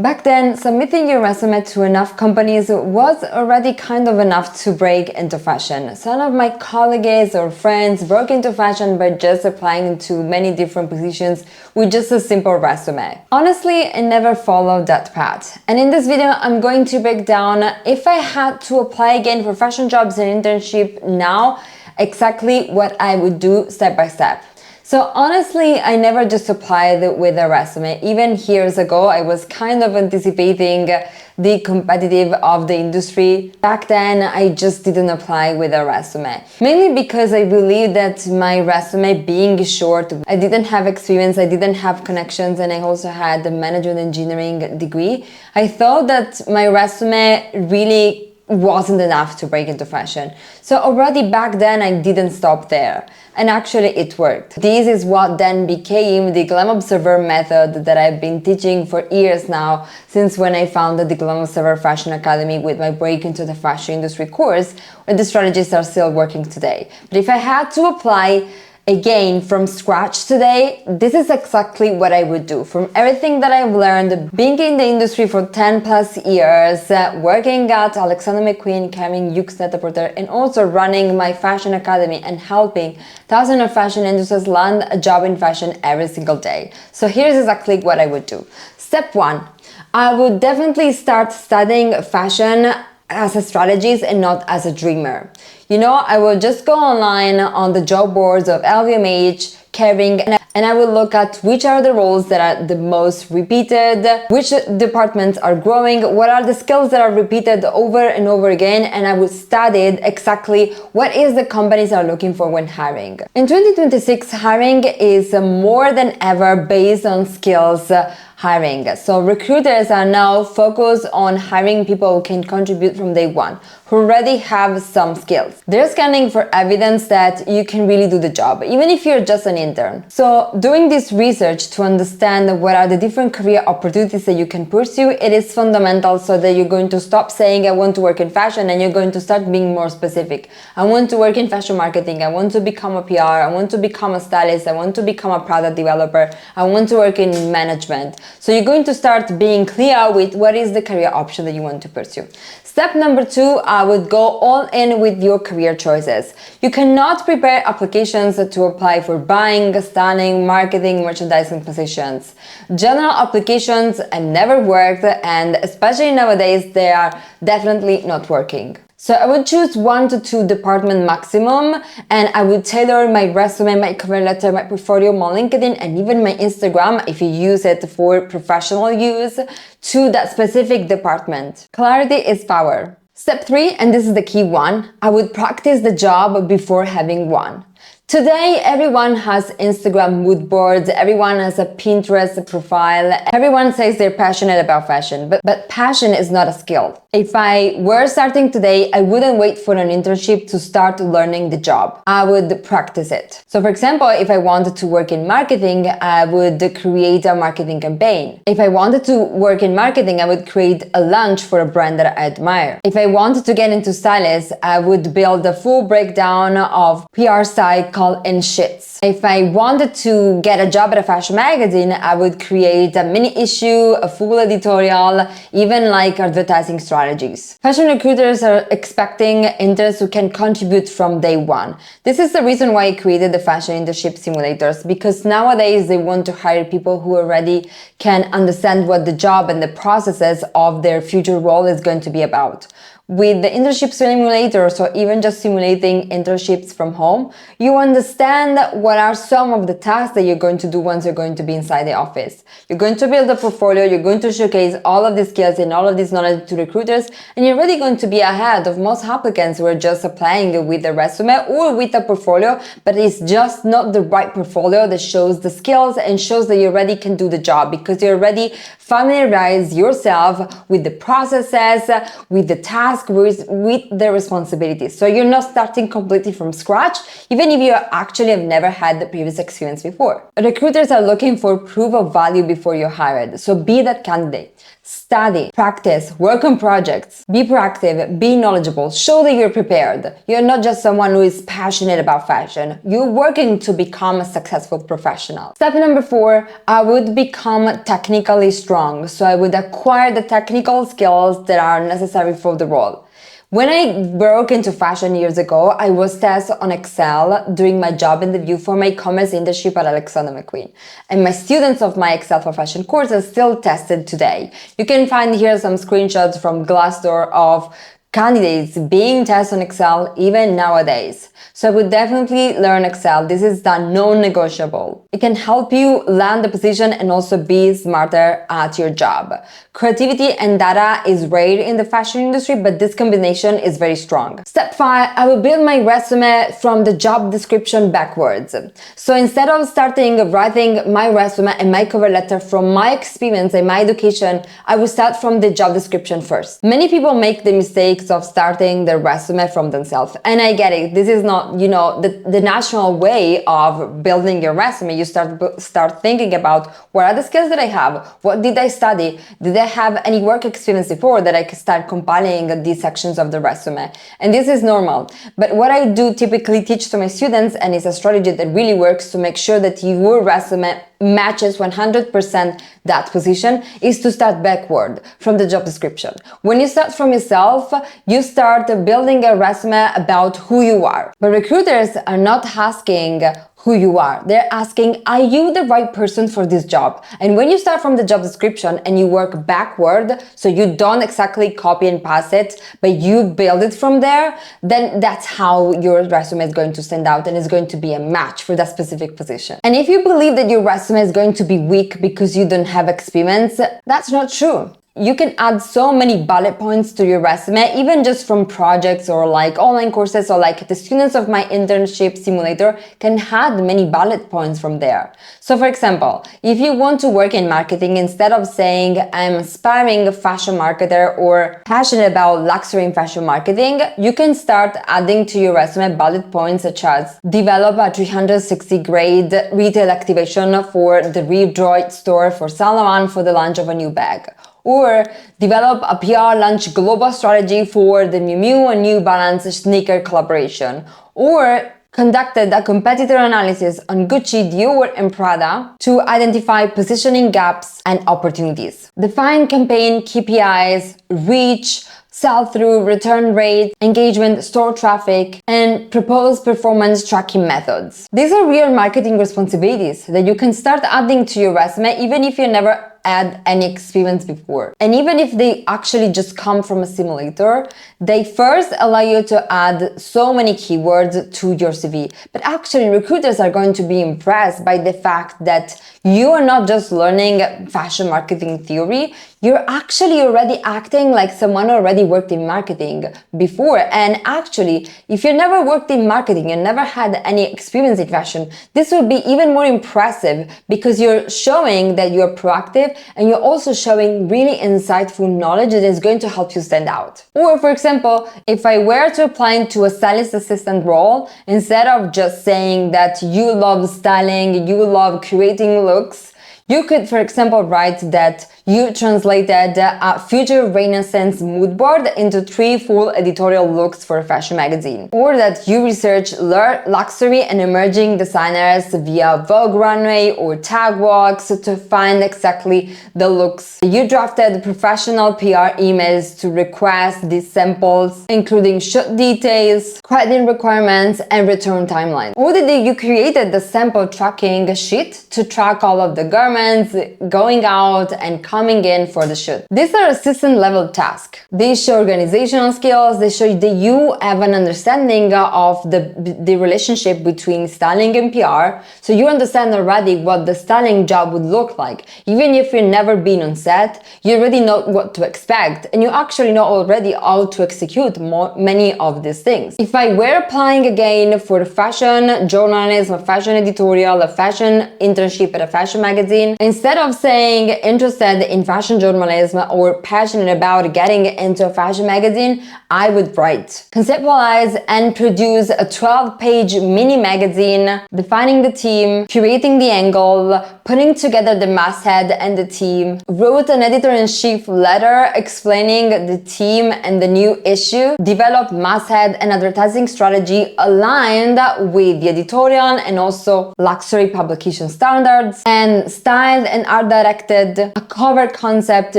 Back then, submitting your resume to enough companies was already kind of enough to break into fashion. Some of my colleagues or friends broke into fashion by just applying to many different positions with just a simple resume. Honestly, I never followed that path. And in this video, I'm going to break down if I had to apply again for fashion jobs and internship now, exactly what I would do step by step. So honestly, I never just applied with a resume. Even years ago, I was kind of anticipating the competitive of the industry. Back then, I just didn't apply with a resume. Mainly because I believe that my resume being short, I didn't have experience, I didn't have connections, and I also had a management engineering degree. I thought that my resume really wasn't enough to break into fashion. So already back then I didn't stop there. And actually it worked. This is what then became the Glam Observer method that I've been teaching for years now, since when I founded the Glam Observer Fashion Academy with my Break into the Fashion Industry course, where the strategies are still working today. But if I had to apply again from scratch today, this is exactly what I would do. From everything that I've learned, being in the industry for 10 plus years, working at Alexander McQueen, carrying Yux Net-a-Porter, and also running my fashion academy and helping thousands of fashion industries land a job in fashion every single day. So here's exactly what I would do. Step 1, I would definitely start studying fashion as a strategist and not as a dreamer. You know, I will just go online on the job boards of LVMH, Kering, and I will look at which are the roles that are the most repeated, which departments are growing, what are the skills that are repeated over and over again, and I will study exactly what is the companies are looking for when hiring. In 2026, hiring is more than ever based on skills hiring. So recruiters are now focused on hiring people who can contribute from day one, who already have some skills. They're scanning for evidence that you can really do the job, even if you're just an intern. So doing this research to understand what are the different career opportunities that you can pursue, it is fundamental so that you're going to stop saying, I want to work in fashion, and you're going to start being more specific. I want to work in fashion marketing, I want to become a PR, I want to become a stylist, I want to become a product developer, I want to work in management. So you're going to start being clear with what is the career option that you want to pursue. Step number 2, I would go all in with your career choices. You cannot prepare applications to apply for buying, styling, marketing, merchandising positions. General applications have never worked, and especially nowadays, they are definitely not working. So I would choose 1 to 2 department maximum, and I would tailor my resume, my cover letter, my portfolio, my LinkedIn, and even my Instagram, if you use it for professional use, to that specific department. Clarity is power. Step 3, and this is the key one, I would practice the job before having one. Today, everyone has Instagram mood boards, everyone has a Pinterest profile, everyone says they're passionate about fashion, but passion is not a skill. If I were starting today, I wouldn't wait for an internship to start learning the job. I would practice it. So for example, if I wanted to work in marketing, I would create a marketing campaign. If I wanted to work in marketing, I would create a launch for a brand that I admire. If I wanted to get into stylist, I would build a full breakdown of PR site called internships. If I wanted to get a job at a fashion magazine, I would create a mini issue, a full editorial, even like advertising strategies. Fashion recruiters are expecting interns who can contribute from day one. This is the reason why I created the fashion internship simulators, because nowadays they want to hire people who already can understand what the job and the processes of their future role is going to be about. With the internship simulators, or even just simulating internships from home, you understand what are some of the tasks that you're going to do once you're going to be inside the office. You're going to build a portfolio, you're going to showcase all of these skills and all of this knowledge to recruiters, and you're really going to be ahead of most applicants who are just applying with a resume or with a portfolio, but it's just not the right portfolio that shows the skills and shows that you already can do the job, because you already familiarize yourself with the processes, with the tasks, with the responsibilities. So you're not starting completely from scratch. Even if you actually have never had the previous experience before. Recruiters are looking for proof of value before you're hired, so be that candidate. Study, practice, work on projects, be proactive, be knowledgeable, show that you're prepared. You're not just someone who is passionate about fashion. You're working to become a successful professional. Step number 4, I would become technically strong. So I would acquire the technical skills that are necessary for the role. When I broke into fashion years ago, I was tested on Excel during my job interview for my commerce internship at Alexander McQueen. And my students of my Excel for Fashion course are still tested today. You can find here some screenshots from Glassdoor of candidates being tested on Excel even nowadays. So I would definitely learn Excel. This is the non-negotiable. It can help you land the position and also be smarter at your job. Creativity and data is rare in the fashion industry, but this combination is very strong. Step 5, I will build my resume from the job description backwards. So instead of starting writing my resume and my cover letter from my experience and my education, I will start from the job description first. Many people make the mistakes of starting their resume from themselves, and I get it. This is not, the natural way of building your resume. You start thinking about what are the skills that I have, what did I study, did I have any work experience before, that I can start compiling these sections of the resume. And this is normal. But what I do typically teach to my students, and it's a strategy that really works to make sure that your resume matches 100% that position, is to start backward from the job description. When you start from yourself, you start building a resume about who you are. But recruiters are not asking who you are. They're asking, are you the right person for this job? And when you start from the job description and you work backward, so you don't exactly copy and paste it, but you build it from there, then that's how your resume is going to stand out and is going to be a match for that specific position. And if you believe that your resume is going to be weak because you don't have experience, that's not true. You can add so many bullet points to your resume, even just from projects or like online courses, or like the students of my internship simulator can add many bullet points from there. So for example, if you want to work in marketing, instead of saying I'm aspiring fashion marketer or passionate about luxury and fashion marketing, you can start adding to your resume bullet points such as develop a 360-grade retail activation for the Redroit store for Saint Laurent for the launch of a new bag. Or develop a PR launch global strategy for the Miu Miu and New Balance sneaker collaboration. Or conducted a competitor analysis on Gucci, Dior and Prada to identify positioning gaps and opportunities. Define campaign KPIs, reach, sell-through, return rate, engagement, store traffic, and propose performance tracking methods. These are real marketing responsibilities that you can start adding to your resume even if you never had any experience before. And even if they actually just come from a simulator, they first allow you to add so many keywords to your CV. But actually, recruiters are going to be impressed by the fact that you are not just learning fashion marketing theory, you're actually already acting like someone already worked in marketing before. And actually, if you never worked in marketing and never had any experience in fashion, this will be even more impressive because you're showing that you're proactive and you're also showing really insightful knowledge that is going to help you stand out. Or for example, if I were to apply to a stylist assistant role, instead of just saying that you love styling, you love creating looks, you could, for example, write that you translated a future Renaissance mood board into 3 full editorial looks for a fashion magazine. Or that you research luxury and emerging designers via Vogue runway or tag walks to find exactly the looks. You drafted professional PR emails to request these samples, including shoot details, credit requirements, and return timeline. Or that you created the sample tracking sheet to track all of the garments going out and coming in for the shoot. These are assistant level tasks. They show organizational skills, they show that you have an understanding of the relationship between styling and PR, so you understand already what the styling job would look like. Even if you've never been on set, you already know what to expect, and you actually know already how to execute many of these things. If I were applying again for fashion journalism, a fashion editorial, a fashion internship at a fashion magazine, instead of saying interested in fashion journalism or passionate about getting into a fashion magazine, I would write, conceptualize and produce a 12-page mini magazine, defining the theme, curating the angle, putting together the masthead and the theme, wrote an editor-in-chief letter explaining the theme and the new issue, developed masthead and advertising strategy aligned with the editorial and also luxury publication standards, and styled and art directed a cover concept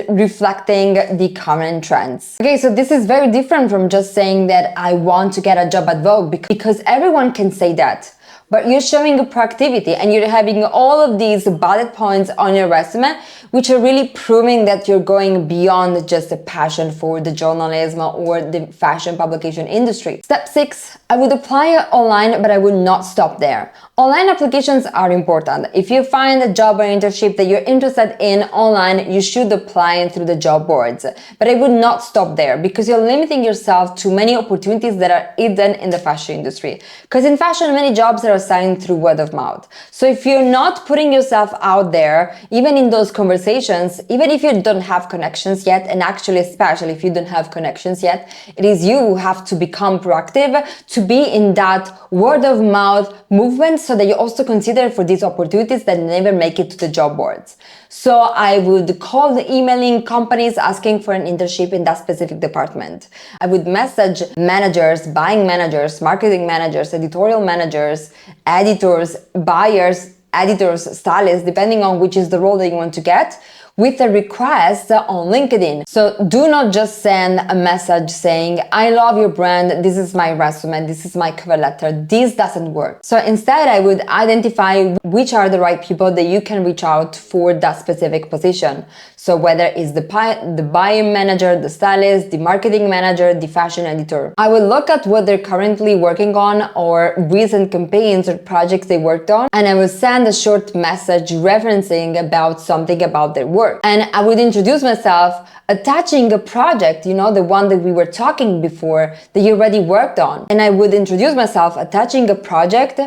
reflecting the current trends. Okay, so this is very different from just saying that I want to get a job at Vogue, because everyone can say that. But you're showing a proactivity and you're having all of these bullet points on your resume, which are really proving that you're going beyond just a passion for the journalism or the fashion publication industry. Step 6, I would apply online, but I would not stop there. Online applications are important. If you find a job or internship that you're interested in online, you should apply through the job boards. But I would not stop there, because you're limiting yourself to many opportunities that are hidden in the fashion industry. Because in fashion, many jobs are assigned through word of mouth. So if you're not putting yourself out there, even in those conversations, even if you don't have connections yet, and actually especially if you don't have connections yet, it is you who have to become proactive to be in that word of mouth movement, so that you also consider for these opportunities that never make it to the job boards. So I would call the emailing companies asking for an internship in that specific department. I would message managers, buying managers, marketing managers, editorial managers, editors, buyers, editors, stylists, depending on which is the role that you want to get, with a request on LinkedIn. So do not just send a message saying, I love your brand, this is my resume, this is my cover letter. This doesn't work. So instead, I would identify which are the right people that you can reach out for that specific position. So whether it's the buying manager, the stylist, the marketing manager, the fashion editor. I will look at what they're currently working on or recent campaigns or projects they worked on, and I will send a short message referencing about something about their work. And I would introduce myself, attaching a project, you know, the one that we were talking before that you already worked on. And I would introduce myself attaching a project,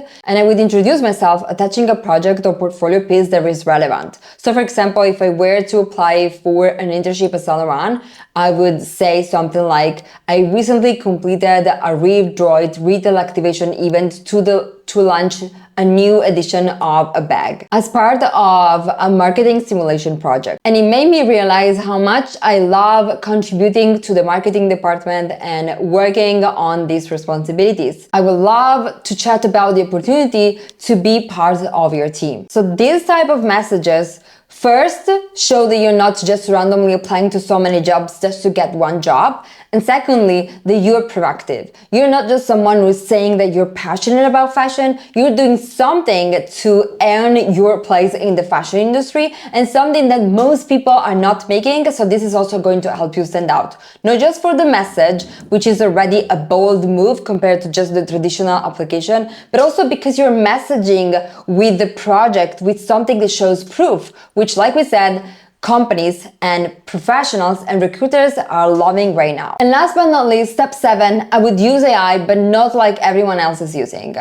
or portfolio piece that is relevant. So for example, if I were to apply for an internship at Saint Laurent, I would say something like, I recently completed a Reeve Droid retail activation event to launch a new edition of a bag as part of a marketing simulation project. And it made me realize how much I love contributing to the marketing department and working on these responsibilities. I would love to chat about the opportunity to be part of your team. So these type of messages first show that you're not just randomly applying to so many jobs just to get one job. And secondly, that you're proactive. You're not just someone who's saying that you're passionate about fashion, you're doing something to earn your place in the fashion industry, and something that most people are not making, so this is also going to help you stand out. Not just for the message, which is already a bold move compared to just the traditional application, but also because you're messaging with the project, with something that shows proof, which, like we said, companies and professionals and recruiters are loving right now. And last but not least, step 7, I would use AI, but not like everyone else is using.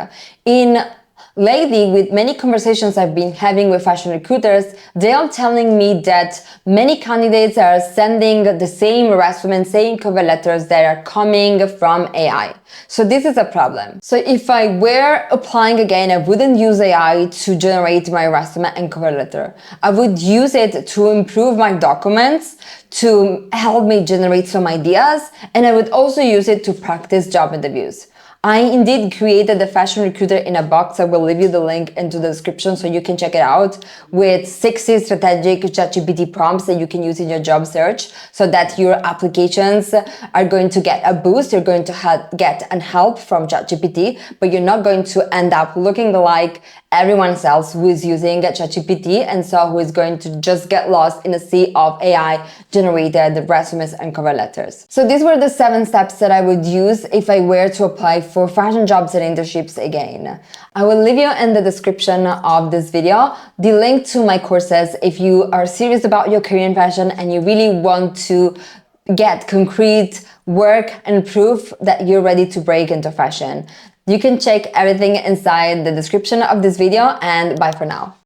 Lately, with many conversations I've been having with fashion recruiters, they are telling me that many candidates are sending the same resume, same cover letters that are coming from AI. So this is a problem. So if I were applying again, I wouldn't use AI to generate my resume and cover letter. I would use it to improve my documents, to help me generate some ideas, and I would also use it to practice job interviews. I indeed created the Fashion Recruiter in a box. I will leave you the link into the description so you can check it out, with 60 strategic ChatGPT prompts that you can use in your job search so that your applications are going to get a boost. You're going to get an help from ChatGPT, but you're not going to end up looking like everyone else who is using ChatGPT, and so who is going to just get lost in a sea of AI generated resumes and cover letters. So these were the 7 steps that I would use if I were to apply for fashion jobs and internships again. I will leave you in the description of this video the link to my courses if you are serious about your career in fashion and you really want to get concrete work and proof that you're ready to break into fashion. You can check everything inside the description of this video, and bye for now.